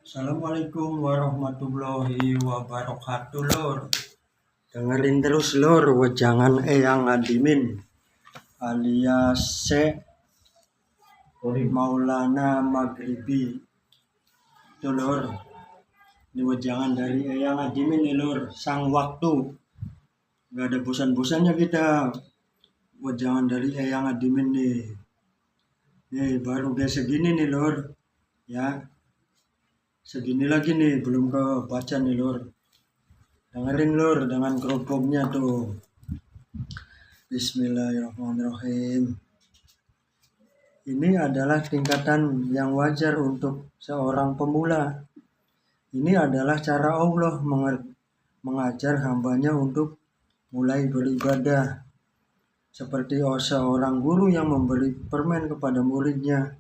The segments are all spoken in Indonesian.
Assalamualaikum warahmatullahi wabarakatuh, Lur. Dengerin terus, Lur, wejangan Eyang Adimin alias Syekh Maulana Maghribi. Itu, Lur. Ini wejangan dari Eyang Adimin nih, Lur. Sang waktu. Gak ada bosan-bosannya kita. Wejangan dari Eyang Adimin nih. Nih, baru kayak segini nih, Lur. Ya. Segini lagi nih, belum kebaca nih, Lur. Dengerin, Lur, dengan kerupuknya tuh. Bismillahirrahmanirrahim. Ini adalah tingkatan yang wajar untuk seorang pemula. Ini adalah cara Allah mengajar hambanya untuk mulai beribadah. Seperti seorang guru yang memberi permen kepada muridnya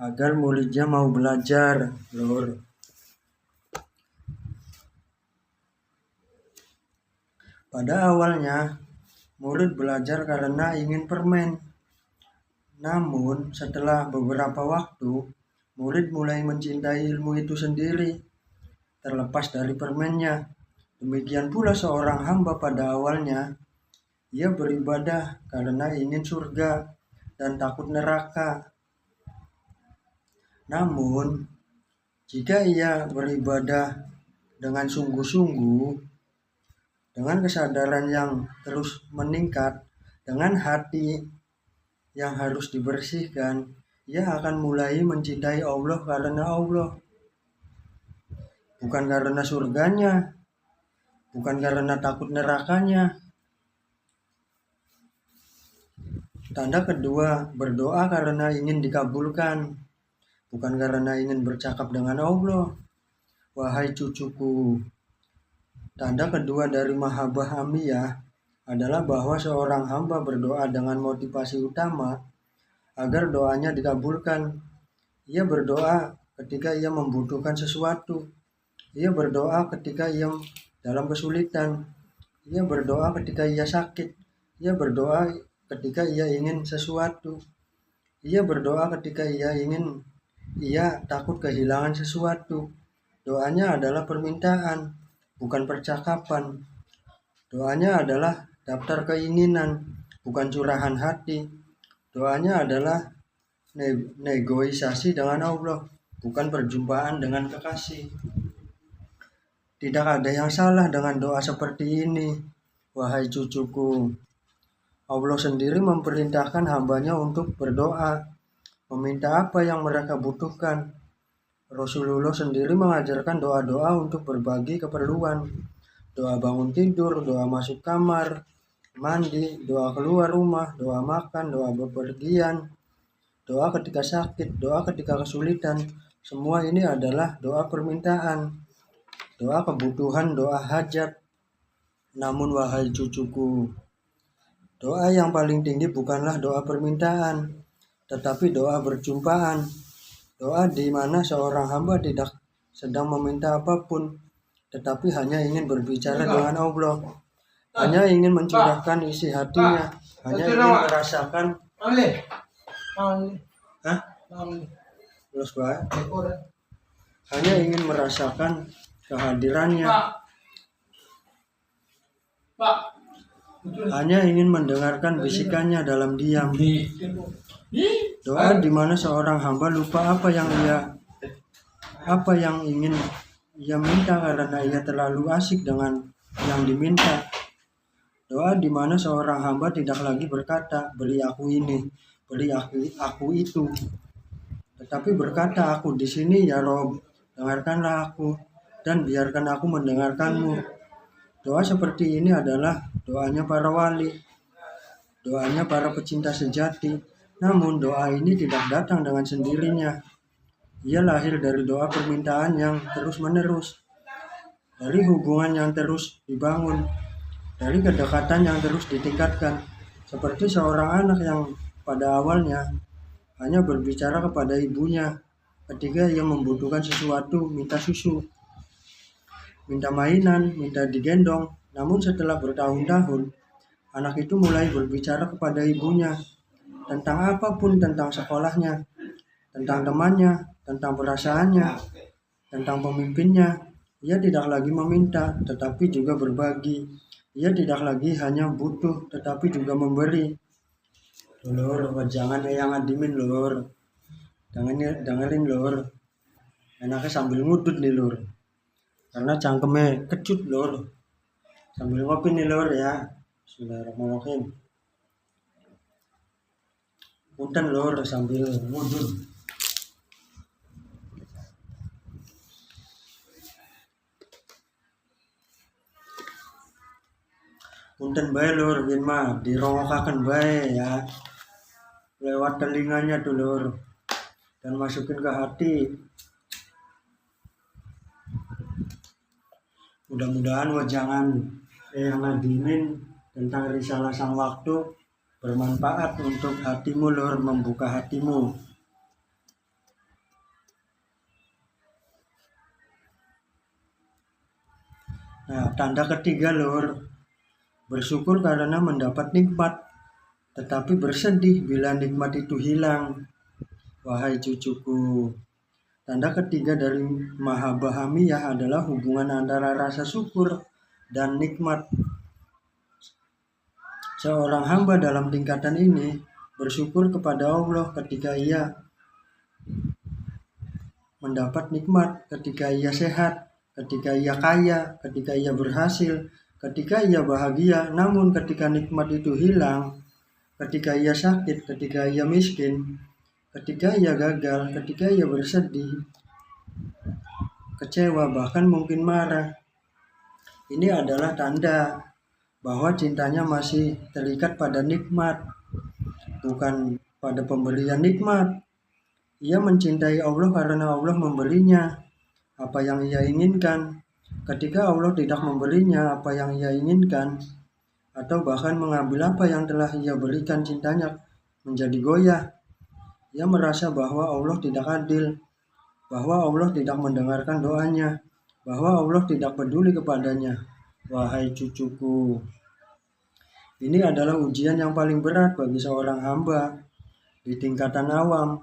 agar muridnya mau belajar, Lur. Pada awalnya, murid belajar karena ingin permen. Namun, setelah beberapa waktu, murid mulai mencintai ilmu itu sendiri, terlepas dari permennya. Demikian pula seorang hamba pada awalnya, ia beribadah karena ingin surga dan takut neraka. Namun, jika ia beribadah dengan sungguh-sungguh, dengan kesadaran yang terus meningkat, dengan hati yang harus dibersihkan, ia akan mulai mencintai Allah karena Allah. Bukan karena surganya, bukan karena takut nerakanya. Tanda kedua, berdoa karena ingin dikabulkan, bukan karena ingin bercakap dengan Allah. Wahai cucuku, tanda kedua dari mahabbah amiyah adalah bahwa seorang hamba berdoa dengan motivasi utama agar doanya dikabulkan. Ia berdoa ketika ia membutuhkan sesuatu. Ia berdoa ketika ia dalam kesulitan. Ia berdoa ketika ia sakit. Ia berdoa ketika ia ingin sesuatu. Ia berdoa ketika ia takut kehilangan sesuatu. Doanya adalah permintaan, bukan percakapan. Doanya adalah daftar keinginan, bukan curahan hati. Doanya adalah negosiasi dengan Allah, bukan perjumpaan dengan kekasih. Tidak ada yang salah dengan doa seperti ini, wahai cucuku. Allah sendiri memerintahkan hambanya untuk berdoa, meminta apa yang mereka butuhkan. Rasulullah sendiri mengajarkan doa-doa untuk berbagi keperluan. Doa bangun tidur, doa masuk kamar, mandi, doa keluar rumah, doa makan, doa bepergian, doa ketika sakit, doa ketika kesulitan. Semua ini adalah doa permintaan, doa kebutuhan, doa hajat. Namun wahai cucuku, doa yang paling tinggi bukanlah doa permintaan, tetapi doa berjumpaan. Doa di mana seorang hamba tidak sedang meminta apapun, tetapi hanya ingin berbicara dengan Allah, hanya ingin mencurahkan isi hatinya, hanya ingin merasakan hanya ingin merasakan kehadirannya, hanya ingin mendengarkan bisikannya dalam diam. Doa di mana seorang hamba lupa apa yang ingin ia minta karena ia terlalu asik dengan yang diminta. Doa di mana seorang hamba tidak lagi berkata, beri aku ini, beri aku itu, tetapi berkata, aku di sini ya Rob, dengarkanlah aku dan biarkan aku mendengarkanmu. Doa seperti ini adalah doanya para wali, doanya para pecinta sejati. Namun doa ini tidak datang dengan sendirinya. Ia lahir dari doa permintaan yang terus-menerus, dari hubungan yang terus dibangun, dari kedekatan yang terus ditingkatkan. Seperti seorang anak yang pada awalnya hanya berbicara kepada ibunya ketika ia membutuhkan sesuatu, minta susu, minta mainan, minta digendong. Namun setelah bertahun-tahun, anak itu mulai berbicara kepada ibunya tentang apapun, tentang sekolahnya, tentang temannya, tentang perasaannya. tentang pemimpinnya. Ia tidak lagi meminta, tetapi juga berbagi. Ia tidak lagi hanya butuh, tetapi juga memberi. Lur, jangan yang adimin lur. Dengerin lur. Enaknya sambil ngudut nih lur. Karena cangkemnya kecut lur. Sambil ngopi nih lur ya. Bismillahirrahmanirrahim. Punten lur sambil ngudut. Punten bae lur, yen mah dirongokaken bae ya. Lewat telinganya tuh lur. Dan masukin ke hati. Mudah-mudahan wajangan yang nadimin tentang risalah sang waktu bermanfaat untuk hatimu lur, membuka hatimu. Nah, tanda ketiga lur, bersyukur karena mendapat nikmat, tetapi bersedih bila nikmat itu hilang. Wahai cucuku, tanda ketiga dari Mahabbahamiyah adalah hubungan antara rasa syukur dan nikmat. Seorang hamba dalam tingkatan ini bersyukur kepada Allah ketika ia mendapat nikmat, ketika ia sehat, ketika ia kaya, ketika ia berhasil, ketika ia bahagia. Namun ketika nikmat itu hilang, ketika ia sakit, ketika ia miskin, ketika ia gagal, ketika ia bersedih, kecewa, bahkan mungkin marah, ini adalah tanda bahwa cintanya masih terikat pada nikmat, bukan pada pemberian nikmat. Ia mencintai Allah karena Allah memberinya apa yang ia inginkan. Ketika Allah tidak memberinya apa yang ia inginkan, atau bahkan mengambil apa yang telah ia berikan, cintanya menjadi goyah. Ia merasa bahwa Allah tidak adil, bahwa Allah tidak mendengarkan doanya, bahwa Allah tidak peduli kepadanya. Wahai cucuku, ini adalah ujian yang paling berat bagi seorang hamba di tingkatan awam.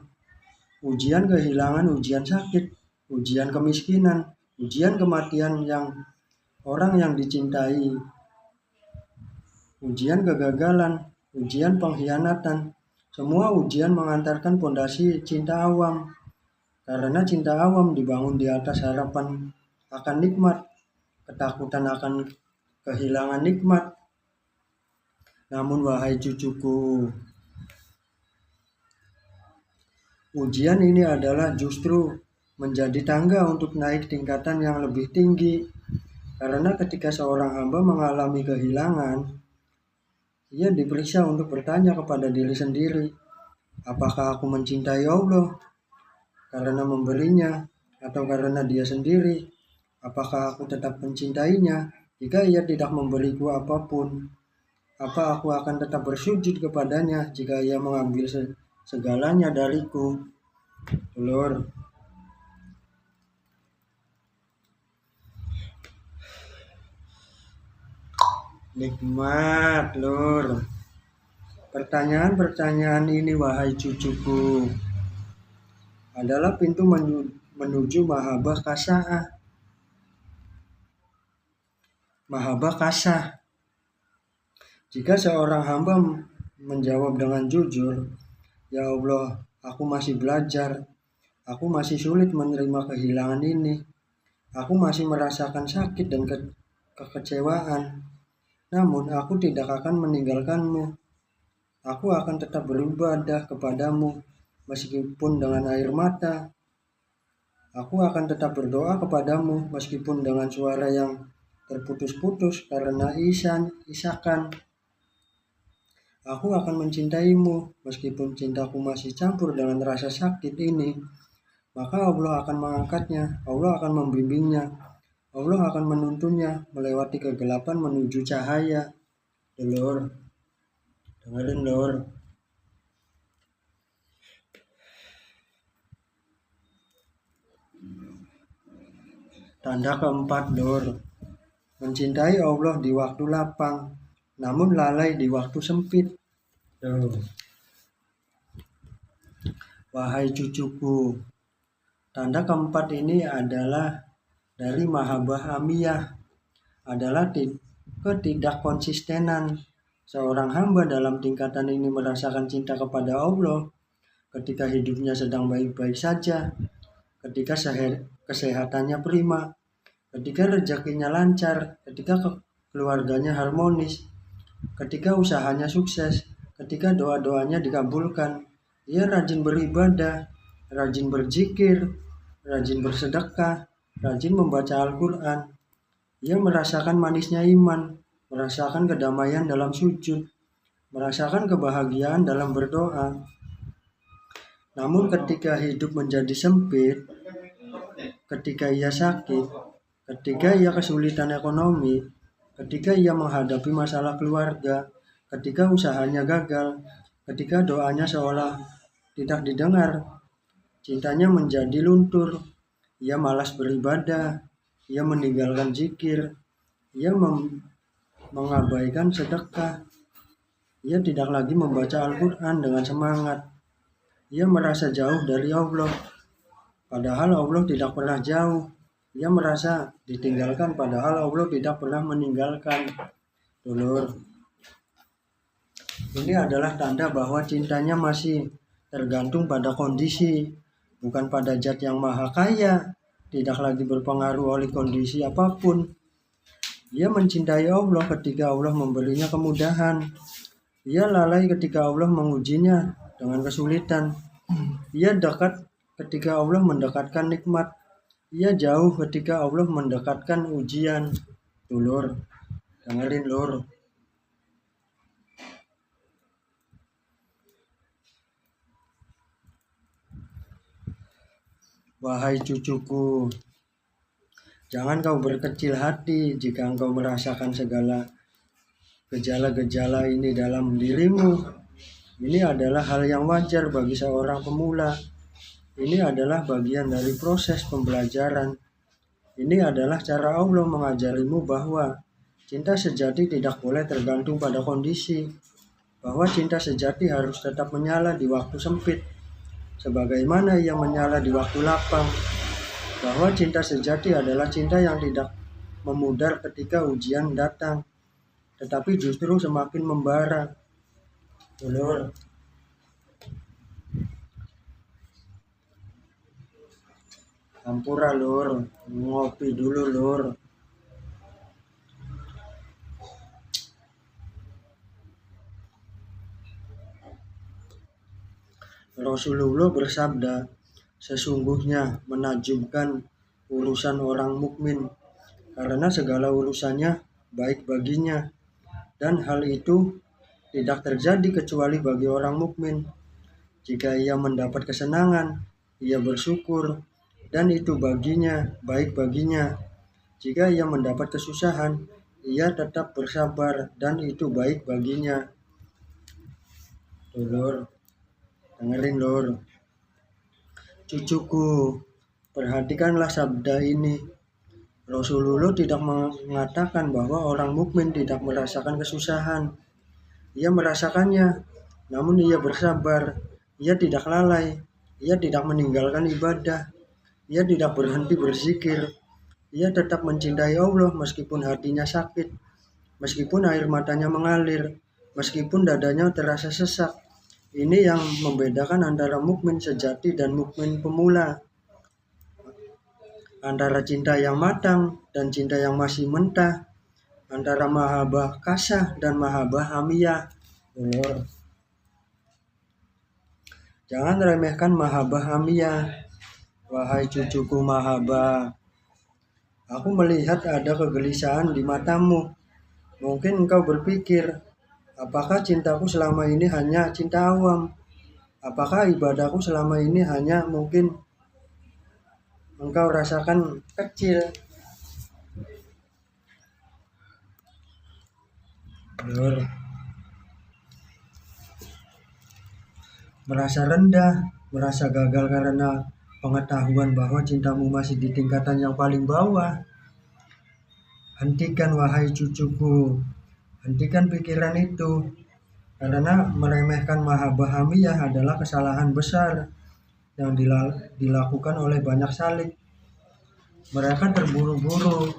Ujian kehilangan, ujian sakit, ujian kemiskinan, ujian kematian orang yang dicintai, ujian kegagalan, ujian pengkhianatan. Semua ujian mengantarkan pondasi cinta awam. Karena cinta awam dibangun di atas harapan akan nikmat, ketakutan akan kehilangan nikmat. Namun wahai cucuku, ujian ini adalah justru menjadi tangga untuk naik tingkatan yang lebih tinggi. Karena ketika seorang hamba mengalami kehilangan, ia diperiksa untuk bertanya kepada diri sendiri, apakah aku mencintai Allah karena memberinya, atau karena dia sendiri? Apakah aku tetap mencintainya jika ia tidak memberiku apapun? Apa aku akan tetap bersujud kepadanya jika ia mengambil segalanya dariku? Lur, nikmat lur. Pertanyaan-pertanyaan ini wahai cucuku adalah pintu menuju mahabbah kasa'ah. Mahabbah kasah. Jika seorang hamba menjawab dengan jujur, ya Allah, aku masih belajar, aku masih sulit menerima kehilangan ini, aku masih merasakan sakit dan kekecewaan, namun aku tidak akan meninggalkanmu. Aku akan tetap beribadah kepadamu meskipun dengan air mata. Aku akan tetap berdoa kepadamu meskipun dengan suara yang terputus-putus karena isakan. Aku akan mencintaimu meskipun cintaku masih campur dengan rasa sakit ini. Maka Allah akan mengangkatnya, Allah akan membimbingnya, Allah akan menuntunnya melewati kegelapan menuju cahaya. Lur, dengerin lur. Tanda keempat lur, mencintai Allah di waktu lapang, namun lalai di waktu sempit. Wahai cucuku, Tanda keempat ini adalah dari mahabbah amiyah, adalah ketidakkonsistenan. Seorang hamba dalam tingkatan ini merasakan cinta kepada Allah ketika hidupnya sedang baik-baik saja, ketika kesehatannya prima, ketika rezekinya lancar, ketika keluarganya harmonis, ketika usahanya sukses, ketika doa-doanya dikabulkan. Ia rajin beribadah, rajin berzikir, rajin bersedekah, rajin membaca Al-Quran. Ia merasakan manisnya iman, merasakan kedamaian dalam sujud, merasakan kebahagiaan dalam berdoa. Namun ketika hidup menjadi sempit, ketika ia sakit, ketika ia kesulitan ekonomi, ketika ia menghadapi masalah keluarga, ketika usahanya gagal, ketika doanya seolah tidak didengar, cintanya menjadi luntur, ia malas beribadah, ia meninggalkan zikir, ia mengabaikan sedekah, ia tidak lagi membaca Al-Quran dengan semangat, ia merasa jauh dari Allah, padahal Allah tidak pernah jauh. Ia merasa ditinggalkan, padahal Allah tidak pernah meninggalkan. Dulur, ini adalah tanda bahwa cintanya masih tergantung pada kondisi, bukan pada zat yang maha kaya, tidak lagi berpengaruh oleh kondisi apapun. Ia mencintai Allah ketika Allah memberinya kemudahan. Ia lalai ketika Allah mengujinya dengan kesulitan. Ia dekat ketika Allah mendekatkan nikmat. Ia jauh ketika Allah mendekatkan ujian. Dulur, dengerin lur. Wahai cucuku, jangan kau berkecil hati jika engkau merasakan segala gejala-gejala ini dalam dirimu. Ini adalah hal yang wajar bagi seorang pemula. Ini adalah bagian dari proses pembelajaran. Ini adalah cara Allah mengajarimu bahwa cinta sejati tidak boleh tergantung pada kondisi, bahwa cinta sejati harus tetap menyala di waktu sempit, sebagaimana ia menyala di waktu lapang, bahwa cinta sejati adalah cinta yang tidak memudar ketika ujian datang, tetapi justru semakin membara. Lur, ampura lur, ngopi dulu lur. Rasulullah bersabda, sesungguhnya menakjubkan urusan orang mukmin, karena segala urusannya baik baginya, dan hal itu tidak terjadi kecuali bagi orang mukmin. Jika ia mendapat kesenangan, ia bersyukur, dan itu baginya, baik baginya. Jika ia mendapat kesusahan, ia tetap bersabar, dan itu baik baginya. Lur, dengerin lur. Cucuku, perhatikanlah sabda ini. Rasulullah tidak mengatakan bahwa orang mukmin tidak merasakan kesusahan. Ia merasakannya, namun ia bersabar. Ia tidak lalai. Ia tidak meninggalkan ibadah. Ia tidak berhenti berzikir. Ia tetap mencintai Allah meskipun hatinya sakit, meskipun air matanya mengalir, meskipun dadanya terasa sesak. Ini yang membedakan antara mukmin sejati dan mukmin pemula, antara cinta yang matang dan cinta yang masih mentah, antara mahabbah kasah dan mahabbah hamiyah. Jangan remehkan mahabbah hamiyah. Wahai cucuku mahabbah, aku melihat ada kegelisahan di matamu. Mungkin engkau berpikir, apakah cintaku selama ini hanya cinta awam? Apakah ibadahku selama ini hanya mungkin engkau rasakan kecil? Merasa rendah, merasa gagal karena pengetahuan bahwa cintamu masih di tingkatan yang paling bawah. Hentikan wahai cucuku, hentikan pikiran itu, karena meremehkan mahabbah hamiyah adalah kesalahan besar. yang dilakukan oleh banyak salik. Mereka terburu-buru.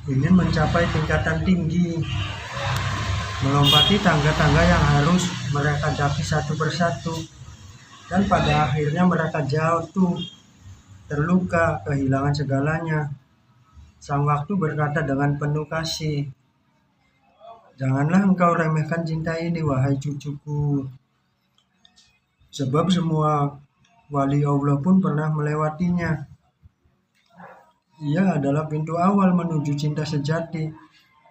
Ingin mencapai tingkatan tinggi, melompati tangga-tangga yang harus mereka daki satu persatu, dan pada akhirnya mereka jatuh, terluka, kehilangan segalanya. Sang waktu berkata dengan penuh kasih, "Janganlah engkau remehkan cinta ini, wahai cucuku, sebab semua wali Allah pun pernah melewatinya. Ia adalah pintu awal menuju cinta sejati.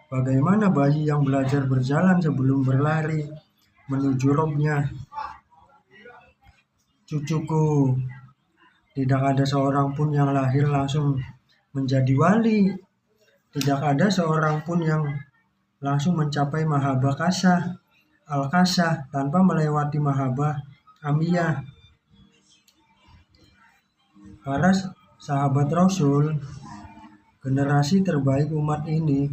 Bagaimana bayi yang belajar berjalan sebelum berlari menuju robnya. Cucuku, tidak ada seorang pun yang lahir langsung menjadi wali. Tidak ada seorang pun yang langsung mencapai mahabbah kasah, al-kasah tanpa melewati mahabbah amiyah. Para sahabat Rasul, generasi terbaik umat ini,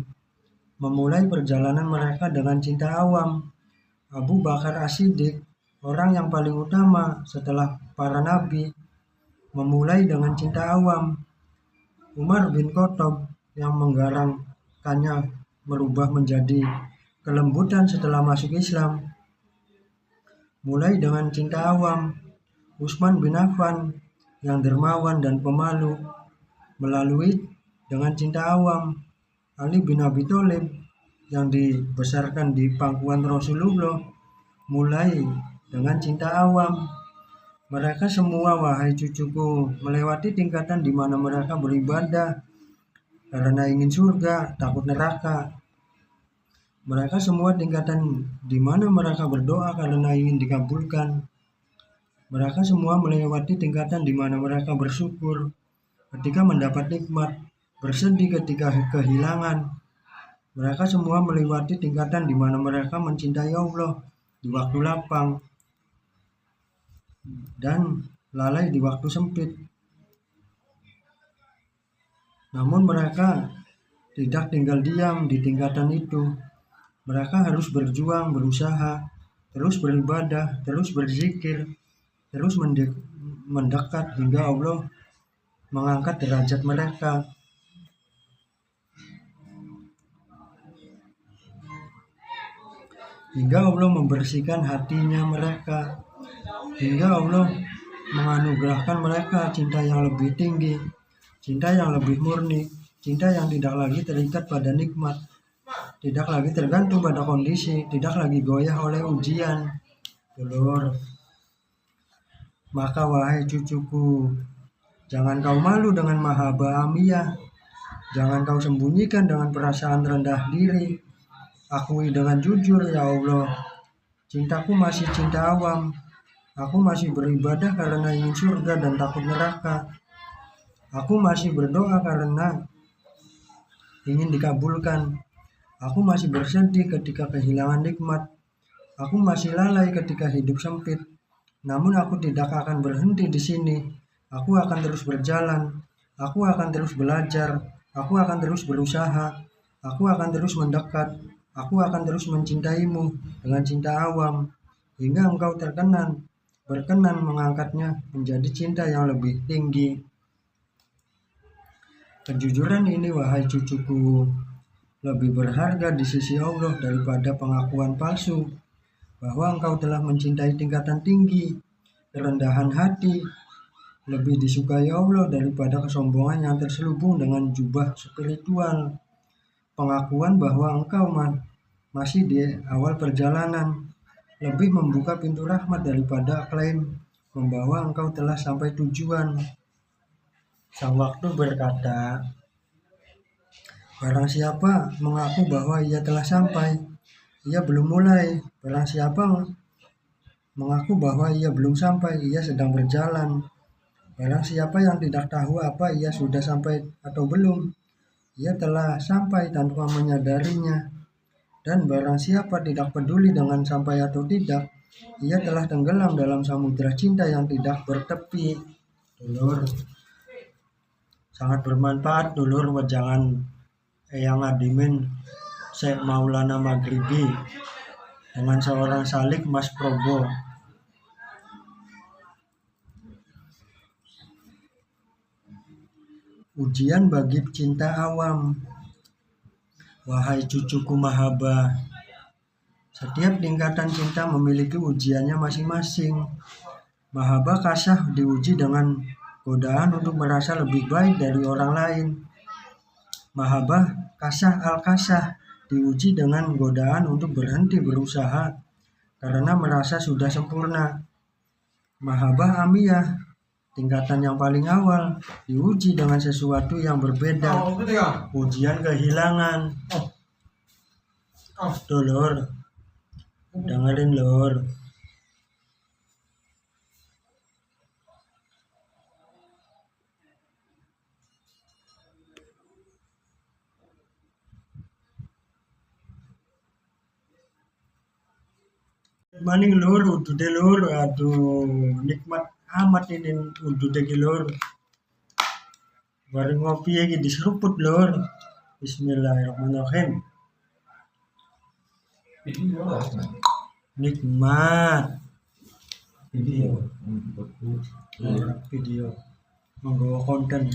memulai perjalanan mereka dengan cinta awam. Abu Bakar As-Siddiq, orang yang paling utama setelah para nabi, memulai dengan cinta awam. Umar bin Khattab yang menggarangkannya merubah menjadi kelembutan setelah masuk Islam, mulai dengan cinta awam. Utsman bin Affan yang dermawan dan pemalu, melalui dengan cinta awam. Ali bin Abi Thalib yang dibesarkan di pangkuan Rasulullah, mulai dengan cinta awam. Mereka semua, wahai cucuku, melewati tingkatan di mana mereka beribadah karena ingin surga, takut neraka. Mereka semua tingkatan di mana mereka berdoa karena ingin dikabulkan. Mereka semua melewati tingkatan di mana mereka bersyukur ketika mendapat nikmat, bersedih ketika kehilangan. Mereka semua melewati tingkatan di mana mereka mencintai Allah di waktu lapang dan lalai di waktu sempit. Namun mereka tidak tinggal diam di tingkatan itu. Mereka harus berjuang, berusaha, terus beribadah, terus berzikir, terus mendekat hingga Allah mengangkat derajat mereka. Hingga Allah membersihkan hatinya mereka. Hingga Allah menganugerahkan mereka cinta yang lebih tinggi, cinta yang lebih murni, cinta yang tidak lagi terikat pada nikmat, tidak lagi tergantung pada kondisi, tidak lagi goyah oleh ujian. Dulur, maka wahai cucuku, jangan kau malu dengan mahabbah amiyah, jangan kau sembunyikan dengan perasaan rendah diri. Akui dengan jujur, ya Allah, cintaku masih cinta awam. Aku masih beribadah karena ingin surga dan takut neraka. Aku masih berdoa karena ingin dikabulkan. Aku masih bersedih ketika kehilangan nikmat. Aku masih lalai ketika hidup sempit. Namun aku tidak akan berhenti di sini. Aku akan terus berjalan. Aku akan terus belajar. Aku akan terus berusaha. Aku akan terus mendekat. Aku akan terus mencintaimu dengan cinta awam hingga engkau berkenan mengangkatnya menjadi cinta yang lebih tinggi. Kejujuran ini, wahai cucuku, lebih berharga di sisi Allah daripada pengakuan palsu bahwa engkau telah mencintai tingkatan tinggi. Kerendahan hati lebih disukai Allah daripada kesombongan yang terselubung dengan jubah spiritual. Pengakuan bahwa engkau masih di awal perjalanan lebih membuka pintu rahmat daripada klaim membawa engkau telah sampai tujuan. Sang waktu berkata, barang siapa mengaku bahwa ia telah sampai, ia belum mulai. Barang siapa mengaku bahwa ia belum sampai, ia sedang berjalan. Barang siapa yang tidak tahu apa ia sudah sampai atau belum, ia telah sampai tanpa menyadarinya. Dan barang siapa tidak peduli dengan sampai atau tidak, ia telah tenggelam dalam samudera cinta yang tidak bertepi. Dulur, sangat bermanfaat dulur wejangan Eyang Adimin Syekh Maulana Maghribi dengan seorang salik Mas Probo. Ujian bagi cinta awam. Wahai cucuku mahaba, setiap tingkatan cinta memiliki ujiannya masing-masing. Mahaba kasah diuji dengan godaan untuk merasa lebih baik dari orang lain. Mahaba kasah al-kasah diuji dengan godaan untuk berhenti berusaha karena merasa sudah sempurna. Mahaba amiyah, tingkatan yang paling awal, diuji dengan sesuatu yang berbeda. Ujian kehilangan. Dulur, dengerin lur. Maning lur, udude lur, aduh nikmat amat ini udude ki lur. Bareng ngopi iki diseruput lur. Bismillahirrahmanirrahim. Nikmat video menggawa konten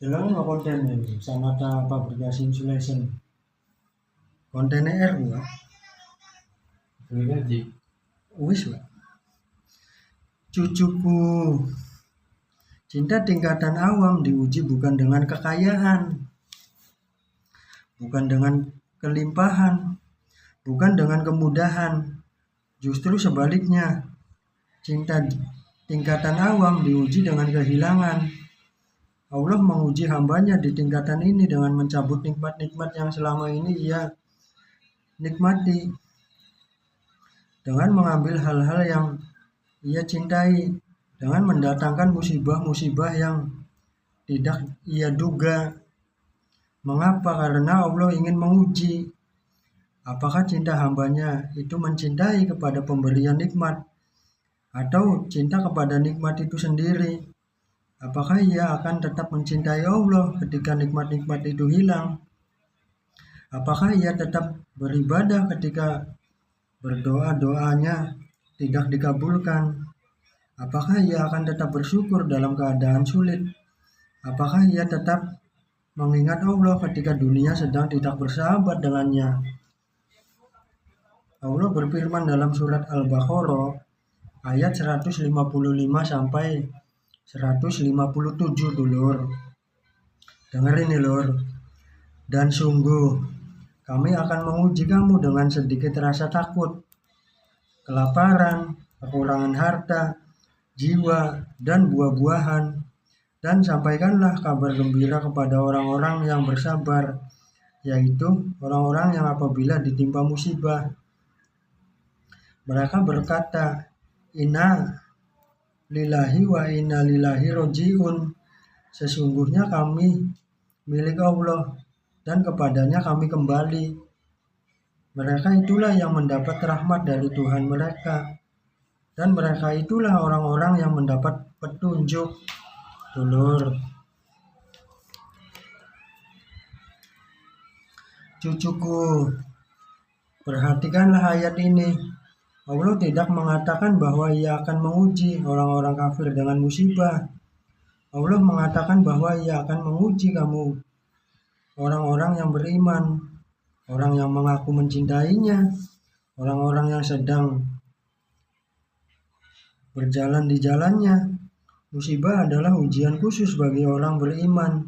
jelas nggak konten ini Sanata Pabrikasi Insulation kontennya RU wis lah. Cucuku, cinta tingkatan awam diuji bukan dengan kekayaan, bukan dengan kelimpahan, bukan dengan kemudahan. Justru sebaliknya, cinta tingkatan awam diuji dengan kehilangan. Allah menguji hambanya di tingkatan ini dengan mencabut nikmat-nikmat yang selama ini ia nikmati, dengan mengambil hal-hal yang ia cintai, dengan mendatangkan musibah-musibah yang tidak ia duga. Mengapa? Karena Allah ingin menguji apakah cinta hambanya itu mencintai kepada pemberian nikmat atau cinta kepada nikmat itu sendiri. Apakah ia akan tetap mencintai Allah ketika nikmat-nikmat itu hilang? Apakah ia tetap beribadah ketika berdoa-doanya tidak dikabulkan? Apakah ia akan tetap bersyukur dalam keadaan sulit? Apakah ia tetap mengingat Allah ketika dunia sedang tidak bersahabat dengannya? Allah berfirman dalam surat Al-Baqarah ayat 155 sampai 157 dulur. Dengerin nih lur. Dan sungguh kami akan menguji kamu dengan sedikit rasa takut, kelaparan, kekurangan harta, jiwa, dan buah-buahan. Dan sampaikanlah kabar gembira kepada orang-orang yang bersabar, yaitu orang-orang yang apabila ditimpa musibah, mereka berkata, Inna lillahi wa inna ilaihi raji'un. Sesungguhnya kami milik Allah dan kepadanya kami kembali. Mereka itulah yang mendapat rahmat dari Tuhan mereka, dan mereka itulah orang-orang yang mendapat petunjuk. Dulur, cucuku, perhatikanlah ayat ini. Allah tidak mengatakan bahwa ia akan menguji orang-orang kafir dengan musibah. Allah mengatakan bahwa ia akan menguji kamu, orang-orang yang beriman, orang yang mengaku mencintainya, orang-orang yang sedang berjalan di jalannya. Musibah adalah ujian khusus bagi orang beriman.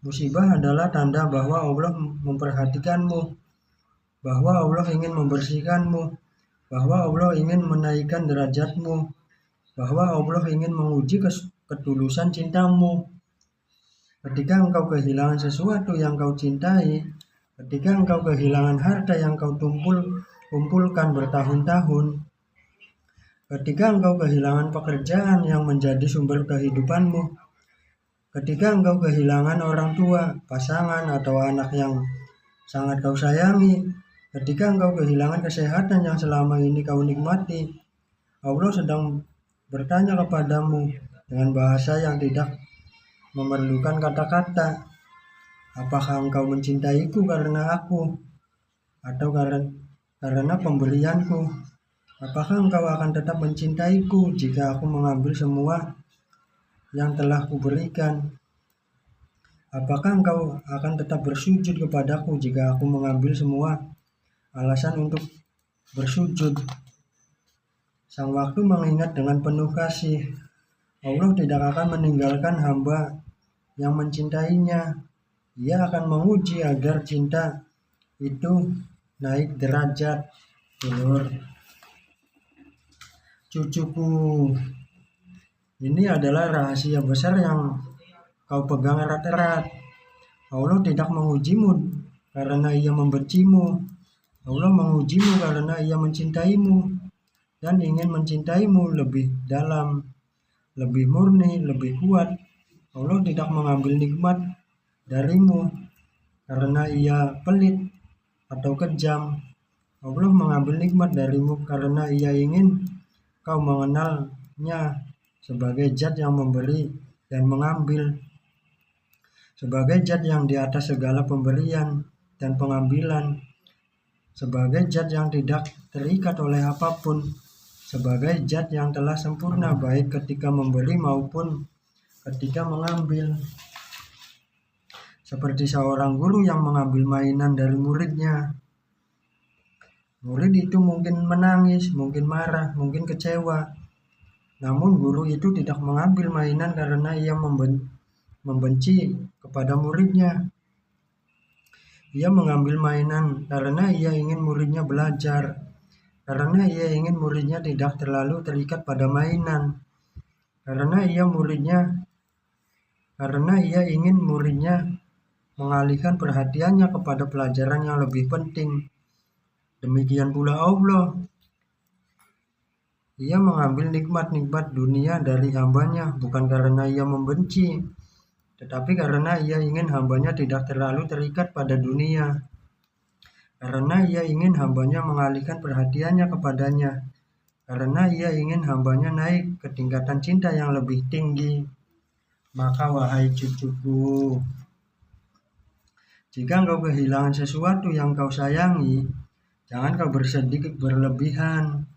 Musibah adalah tanda bahwa Allah memperhatikanmu, bahwa Allah ingin membersihkanmu, bahwa Allah ingin menaikkan derajatmu, bahwa Allah ingin menguji ketulusan cintamu. Ketika engkau kehilangan sesuatu yang kau cintai, ketika engkau kehilangan harta yang kau kumpulkan bertahun-tahun, ketika engkau kehilangan pekerjaan yang menjadi sumber kehidupanmu, ketika engkau kehilangan orang tua, pasangan, atau anak yang sangat kau sayangi. Ketika engkau kehilangan kesehatan yang selama ini kau nikmati, Allah sedang bertanya kepadamu dengan bahasa yang tidak memerlukan kata-kata. Apakah engkau mencintaiku karena aku atau karena pemberianku? Apakah engkau akan tetap mencintaiku jika aku mengambil semua yang telah kuberikan? Apakah engkau akan tetap bersujud kepadaku jika aku mengambil semua alasan untuk bersujud? Sang waktu mengingat dengan penuh kasih. Allah tidak akan meninggalkan hamba yang mencintainya. Ia akan menguji agar cinta itu naik derajat. Dulur, cucuku, ini adalah rahasia besar yang kau pegang erat-erat. Allah tidak mengujimu karena ia membencimu. Allah mengujimu karena ia mencintaimu dan ingin mencintaimu lebih dalam, lebih murni, lebih kuat. Allah tidak mengambil nikmat darimu karena ia pelit atau kejam. Allah mengambil nikmat darimu karena ia ingin kau mengenalnya sebagai zat yang memberi dan mengambil, sebagai zat yang di atas segala pemberian dan pengambilan, sebagai zat yang tidak terikat oleh apapun, sebagai zat yang telah sempurna baik ketika memberi maupun ketika mengambil. Seperti seorang guru yang mengambil mainan dari muridnya. Murid itu mungkin menangis, mungkin marah, mungkin kecewa. Namun guru itu tidak mengambil mainan karena ia membenci kepada muridnya. Ia mengambil mainan karena ia ingin muridnya belajar, karena ia ingin muridnya tidak terlalu terikat pada mainan, karena ia ingin muridnya mengalihkan perhatiannya kepada pelajaran yang lebih penting. Demikian pula Allah. Ia mengambil nikmat-nikmat dunia dari hambanya bukan karena ia membenci, tetapi karena ia ingin hambanya tidak terlalu terikat pada dunia. Karena ia ingin hambanya mengalihkan perhatiannya kepadanya. Karena ia ingin hambanya naik ke tingkatan cinta yang lebih tinggi. Maka wahai cucuku, jika engkau kehilangan sesuatu yang kau sayangi, jangan kau bersedih berlebihan.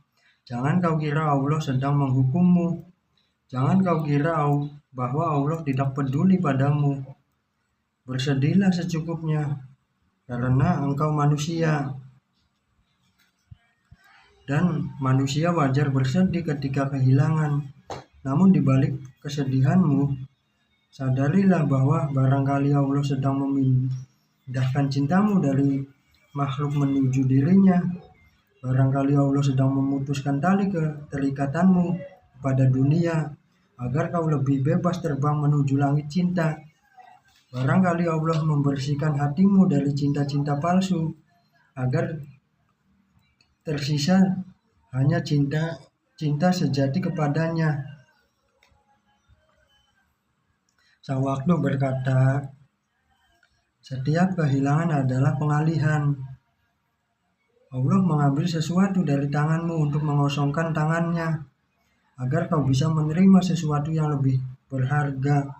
Jangan kau kira Allah sedang menghukummu. Jangan kau kira bahwa Allah tidak peduli padamu. Bersedihlah secukupnya, karena engkau manusia. Dan manusia wajar bersedih ketika kehilangan. Namun di balik kesedihanmu, sadarilah bahwa barangkali Allah sedang memindahkan cintamu dari makhluk menuju dirinya. Barangkali Allah sedang memutuskan tali keterikatanmu pada dunia agar kau lebih bebas terbang menuju langit cinta. Barangkali Allah membersihkan hatimu dari cinta-cinta palsu agar tersisa hanya cinta sejati kepadanya. Sang waktu berkata, setiap kehilangan adalah pengalihan. Allah mengambil sesuatu dari tanganmu untuk mengosongkan tangannya, agar kau bisa menerima sesuatu yang lebih berharga.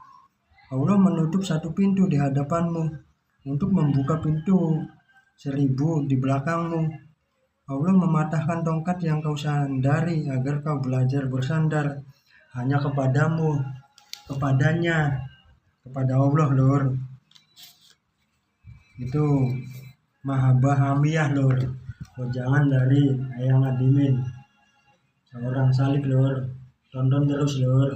Allah menutup satu pintu di hadapanmu untuk membuka pintu 1000 di belakangmu. Allah mematahkan tongkat yang kau sandari agar kau belajar bersandar hanya kepadanya, kepada Allah, Lur. Itu mahabbah hamiyah, Lur. Jangan dari Ayang Adimin, seorang salik, Lur. Tonton terus, Lur.